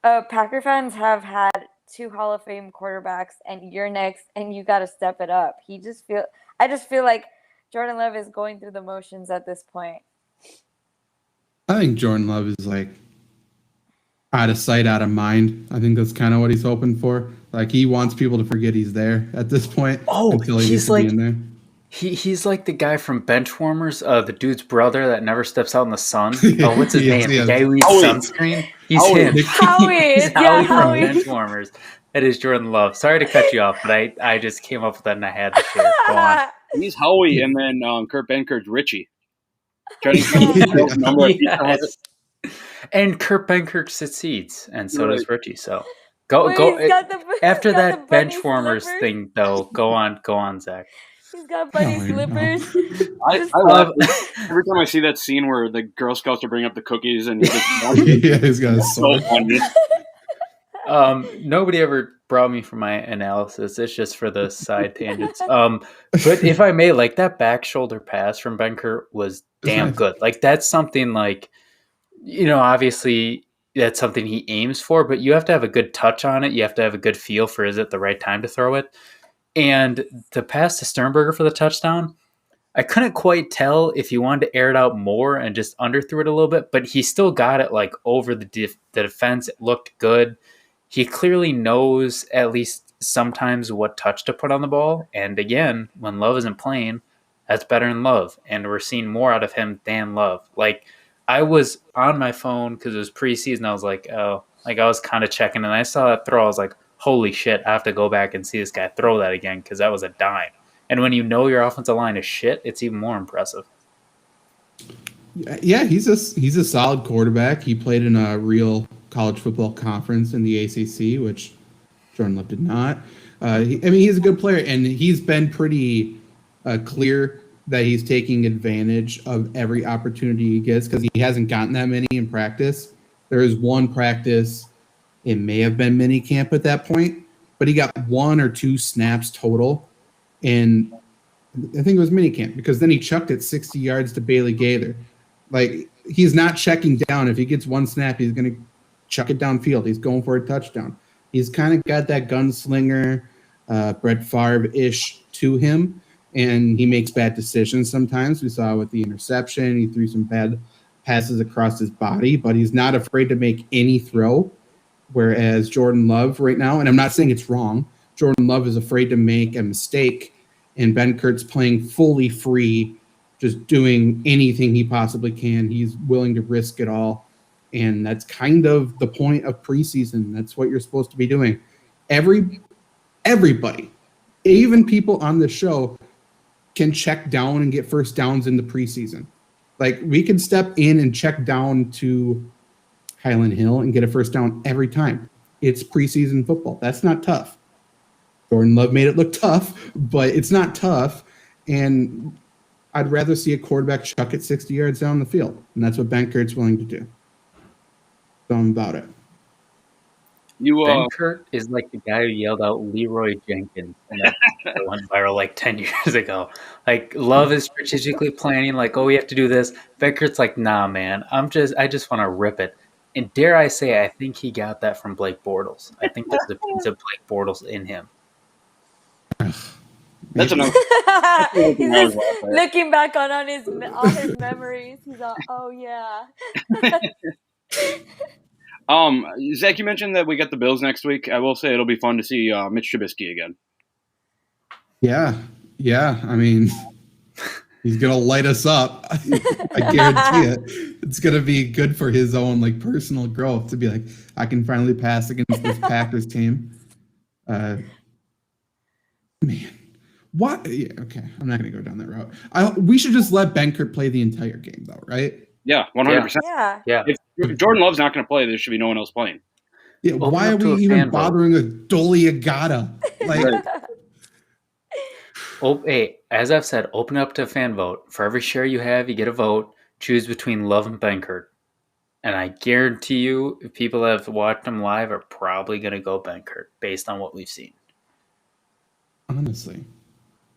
Packer fans have had 2 Hall of Fame quarterbacks, and you're next, and you got to step it up. I just feel like Jordan Love is going through the motions at this point. I think Jordan Love is like out of sight, out of mind. I think that's kind of what he's hoping for. Like he wants people to forget he's there at this point. Until he gets to be in there. He's like the guy from Benchwarmers, the dude's brother that never steps out in the sun. Oh, what's his name? The guy who eats sunscreen? He's him. Howie. He's Howie from Benchwarmers. That is Jordan Love. Sorry to cut you off, but I just came up with that and I had to share. Go on. He's Howie, and then Kurt Benkert's Richie. Yes. And Kurt Benkert succeeds, and so does Richie. So go after that Benchwarmers thing, though. Go on, Zach. He's got bunny slippers. I love every time I see that scene where the Girl Scouts are bringing up the cookies and he's got a so funny. Nobody ever brought me for my analysis. It's just for the side tangents. But if I may, like that back shoulder pass from Benkert was damn good. Like that's something like, obviously that's something he aims for, but you have to have a good touch on it. You have to have a good feel for, is it the right time to throw it? And the pass to Sternberger for the touchdown, I couldn't quite tell if he wanted to air it out more and just underthrew it a little bit, but he still got it like over the defense. It looked good. He clearly knows at least sometimes what touch to put on the ball. And again, when Love isn't playing, that's better than Love. And we're seeing more out of him than Love. Like I was on my phone because it was preseason. I was like, I was kind of checking and I saw that throw. I was like, holy shit, I have to go back and see this guy throw that again because that was a dime. And when you know your offensive line is shit, it's even more impressive. Yeah, he's a solid quarterback. He played in a real college football conference in the ACC, which Jordan Love did not. He's a good player, and he's been pretty clear that he's taking advantage of every opportunity he gets because he hasn't gotten that many in practice. There is one practice. It may have been mini camp at that point, but he got 1 or 2 snaps total. And I think it was mini camp because then he chucked it 60 yards to Bailey Gaither. Like he's not checking down. If he gets 1 snap, he's going to chuck it downfield. He's going for a touchdown. He's kind of got that gunslinger, Brett Favre-ish to him, and he makes bad decisions sometimes. We saw with the interception. He threw some bad passes across his body, but he's not afraid to make any throw. Whereas Jordan Love right now, and I'm not saying it's wrong, Jordan Love is afraid to make a mistake, and Benkert's playing fully free, just doing anything he possibly can. He's willing to risk it all, and that's kind of the point of preseason. That's what you're supposed to be doing. Everybody, even people on the show, can check down and get first downs in the preseason. Like we can step in and check down to Highland Hill and get a first down every time. It's preseason football. That's not tough. Jordan Love made it look tough, but it's not tough. And I'd rather see a quarterback chuck it 60 yards down the field. And that's what Benkert's willing to do. Something about it. Benkert is like the guy who yelled out Leroy Jenkins and that went viral like 10 years ago. Like Love is strategically planning, like, oh, we have to do this. Benkert's like, nah, man, I just want to rip it. And dare I say, I think he got that from Blake Bortles. I think there's a piece of Blake Bortles in him. That's enough. He's just looking back on all his memories. He's like, oh yeah. Zach, you mentioned that we got the Bills next week. I will say it'll be fun to see Mitch Trubisky again. Yeah. I mean, he's gonna light us up. I guarantee it. It's gonna be good for his own like personal growth to be like, I can finally pass against this Packers team. Man, what? Yeah, okay, I'm not gonna go down that route. We should just let Benkert play the entire game, though, right? Yeah, 100%. Yeah. If Jordan Love's not going to play, there should be no one else playing. Yeah. Why are we even bothering with Dolly Agata? Like. Right. Oh, hey, as I've said, open up to a fan vote. For every share you have, you get a vote. Choose between Love and Benkert. And I guarantee you, if people have watched him live, are probably going to go Benkert based on what we've seen. Honestly.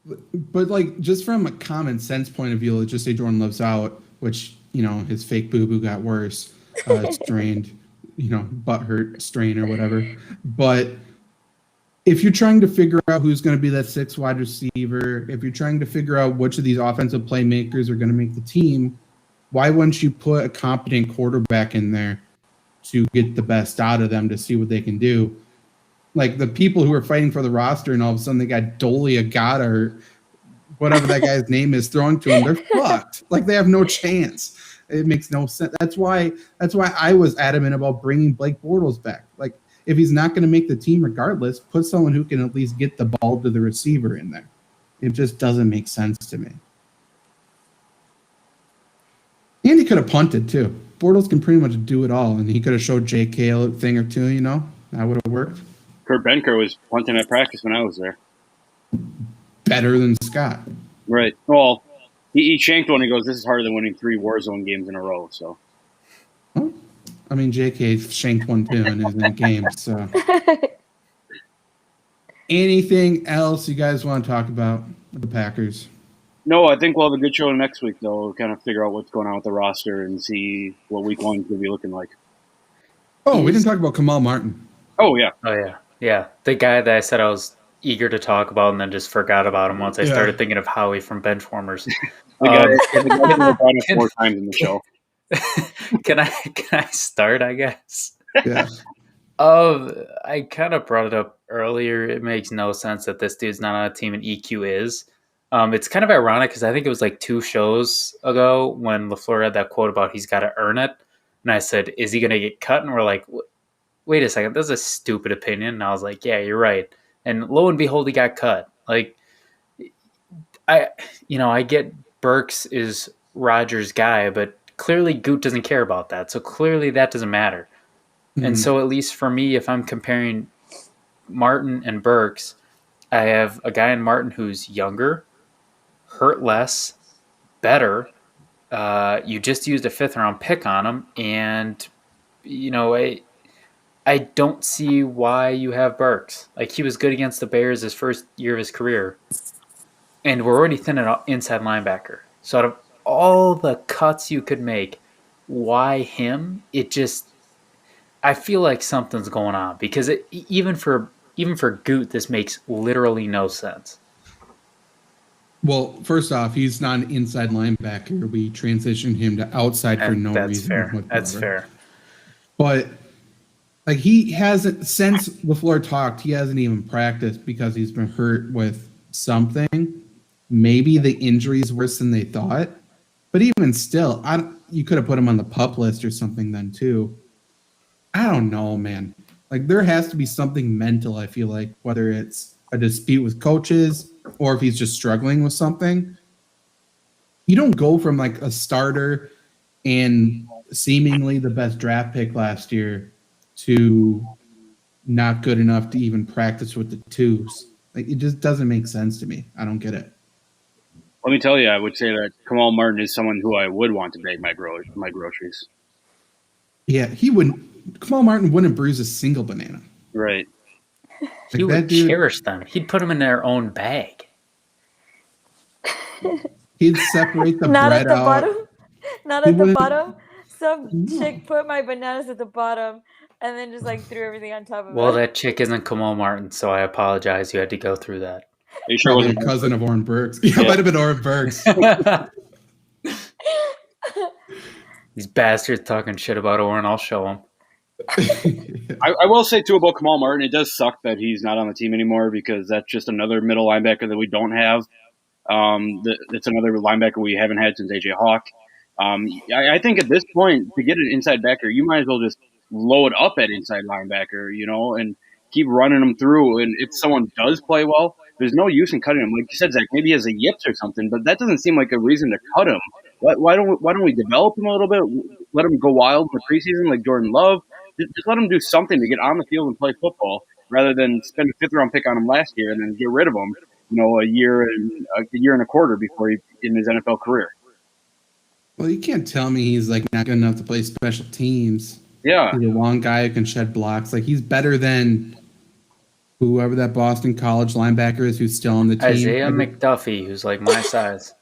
But, like, just from a common sense point of view, let's just say Jordan Love's out, which, his fake boo-boo got worse, strained, butthurt strain or whatever. But if you're trying to figure out who's going to be that sixth wide receiver, if you're trying to figure out which of these offensive playmakers are going to make the team, why wouldn't you put a competent quarterback in there to get the best out of them to see what they can do? Like the people who are fighting for the roster and all of a sudden they got Dolly Agata or whatever that guy's name is throwing to them, they're fucked. Like they have no chance. It makes no sense. That's why I was adamant about bringing Blake Bortles back. Like if he's not going to make the team regardless, put someone who can at least get the ball to the receiver in there. It just doesn't make sense to me. And he could have punted too. Bortles can pretty much do it all, and he could have showed JK a thing or two, That would have worked. Kurt Benkert was punting at practice when I was there. Better than Scott. Right. Well, he shanked one. He goes, this is harder than winning 3 Warzone games in a row. So. Well, I mean, JK shanked one too in his game. So. Anything else you guys want to talk about with the Packers? No, I think we'll have a good show next week, though. We'll kind of figure out what's going on with the roster and see what week 1's going to be looking like. Oh, we didn't talk about Kamal Martin. Oh, yeah. Oh, yeah. Yeah. The guy that I said I was eager to talk about and then just forgot about him once I started thinking of Howie from Benchwarmers. The guy brought us 4 times in the show. Can I start, I guess? Yeah. I kind of brought it up earlier. It makes no sense that this dude's not on a team and EQ is. It's kind of ironic because I think it was like 2 shows ago when LaFleur had that quote about he's got to earn it. And I said, is he going to get cut? And we're like, wait a second, that's a stupid opinion. And I was like, yeah, you're right. And lo and behold, he got cut. Like, I get Burks is Rodgers' guy, but clearly Goot doesn't care about that. So clearly that doesn't matter. Mm-hmm. And so at least for me, if I'm comparing Martin and Burks, I have a guy in Martin who's younger, hurt less, better. You just used a 5th-round pick on him, and I don't see why you have Burks. Like he was good against the Bears his first year of his career, and we're already thin an inside linebacker. So out of all the cuts you could make, why him? I feel like something's going on because even for Goot, this makes literally no sense. Well, first off, he's not an inside linebacker. We transitioned him to outside for no reason. Fair. That's fair. But like he hasn't, since LaFleur talked, he hasn't even practiced because he's been hurt with something. Maybe the injury is worse than they thought. But even still, you could have put him on the PUP list or something then too. I don't know, man. Like there has to be something mental, I feel like, whether it's a dispute with coaches or if he's just struggling with something. You don't go from like a starter and seemingly the best draft pick last year to not good enough to even practice with the 2s. Like it just doesn't make sense to me. I don't get it. Let me tell you, I would say that Kamal Martin is someone who I would want to bag my groceries. Yeah, he wouldn't. Kamal Martin wouldn't bruise a single banana. Right. He would cherish them. He'd put them in their own bag. He'd separate the not bread at the out. bottom. Not at the bottom. some chick put my bananas at the bottom and then just like threw everything on top of Well, it. that chick isn't Kamal Martin, so I apologize. You had to go through that. Are you sure it Probably a wasn't cousin of Oren Burks. Yeah, it might have been Oren Burks. These bastards talking shit about Oren. I'll show them. I will say too about Kamal Martin, it does suck that he's not on the team anymore because that's just another middle linebacker that we don't have. It's another linebacker we haven't had since AJ Hawk. I think at this point to get an inside backer, you might as well just load up at inside linebacker, and keep running them through. And if someone does play well, there's no use in cutting him. Like you said, Zach, maybe he has a yips or something, but that doesn't seem like a reason to cut him. Why don't we develop him a little bit? Let him go wild in the preseason like Jordan Love. Just let him do something to get on the field and play football rather than spend a 5th-round pick on him last year and then get rid of him, a year and a quarter before he in his NFL career. Well, you can't tell me he's like not good enough to play special teams. Yeah. He's a long guy who can shed blocks. Like he's better than whoever that Boston College linebacker is who's still on the team. Isaiah McDuffie, who's like my size.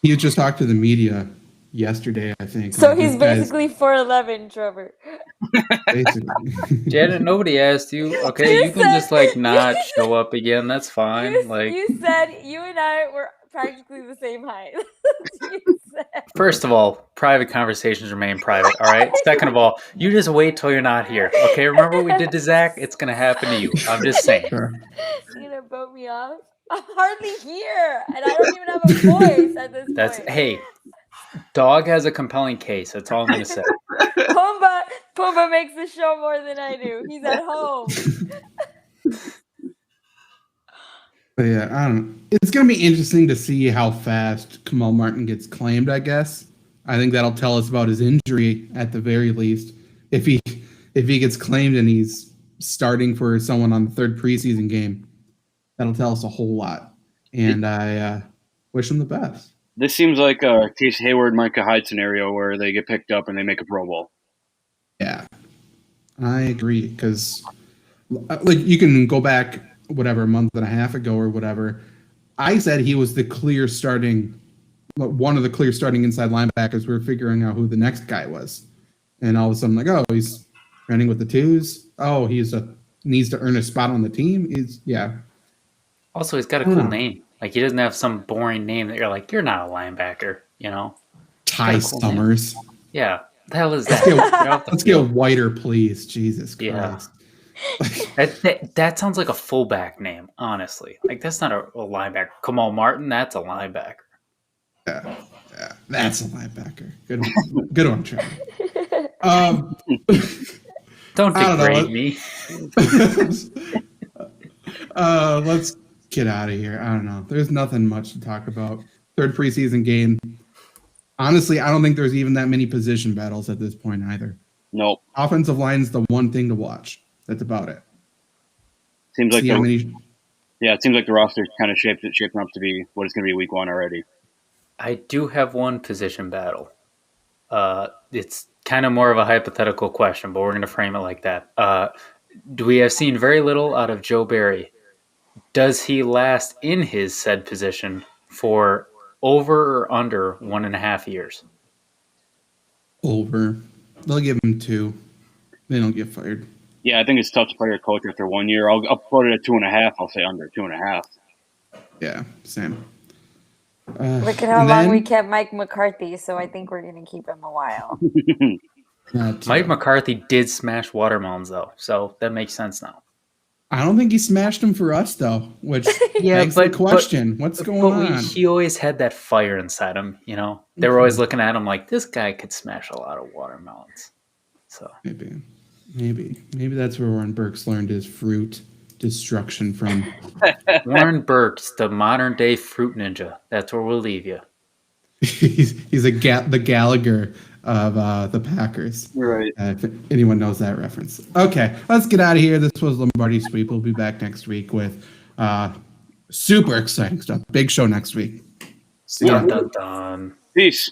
He just talked to the media yesterday, I think. So Like, he's this guy's basically 4'11", Trevor. basically. Janet, nobody asked you. Okay, you can just like not show up again. That's fine. You said you and I were practically the same height. You said. First of all, private conversations remain private. All right. Second of all, you just wait till you're not here. Okay. Remember what we did to Zach? It's gonna happen to you. I'm just saying. Sure. You're gonna vote me off? I'm hardly here, and I don't even have a voice at this point. Hey, dog has a compelling case. That's all I'm gonna say. Pumba makes the show more than I do. He's at home. But yeah, I don't know. It's going to be interesting to see how fast Kamal Martin gets claimed, I guess. I think that'll tell us about his injury at the very least. If he gets claimed and he's starting for someone on the 3rd preseason game, that'll tell us a whole lot. And I wish him the best. This seems like a Case Hayward, Micah Hyde scenario where they get picked up and they make a Pro Bowl. Yeah, I agree. Because, like, you can go back, whatever, a month and a half ago or whatever. I said he was one of the clear starting inside linebackers. We were figuring out who the next guy was. And all of a sudden, like, oh, he's running with the 2s. Oh, needs to earn a spot on the team. Also, he's got a cool name. Like, he doesn't have some boring name that you're like, you're not a linebacker, Ty Summers. Name. Yeah. The hell is that? Let's get whiter, please. Jesus Christ. Yeah. That sounds like a fullback name, honestly. Like, that's not a linebacker. Kamal Martin, that's a linebacker. Yeah, that's a linebacker. Good one, Trevor. Don't degrade me. Let's get out of here. I don't know. There's nothing much to talk about. 3rd preseason game. Honestly, I don't think there's even that many position battles at this point either. Nope. Offensive line is the one thing to watch. That's about it. Seems like it seems like the roster is kind of shaping up to be what it's going to be week 1 already. I do have one position battle. It's kind of more of a hypothetical question, but we're going to frame it like that. We have seen very little out of Joe Barry. Does he last in his said position for over or under 1.5 years? Over. They'll give him 2. They don't get fired. Yeah, I think it's tough to fire a coach after 1 year. I'll put it at 2.5. I'll say under 2.5. Yeah, same. Look at how long we kept Mike McCarthy, so I think we're going to keep him a while. Mike McCarthy did smash watermelons, though, so that makes sense now. I don't think he smashed him for us, though, which begs the question. What's going on? He always had that fire inside him, They were always looking at him like, this guy could smash a lot of watermelons. So Maybe that's where Warren Burks learned his fruit destruction from. Warren Burks, the modern-day fruit ninja. That's where we'll leave you. He's the Gallagher of the Packers. Right. If anyone knows that reference. Okay, let's get out of here. This was Lombardi Sweep. We'll be back next week with super exciting stuff. Big show next week. See ya. Dun, dun, dun. Peace.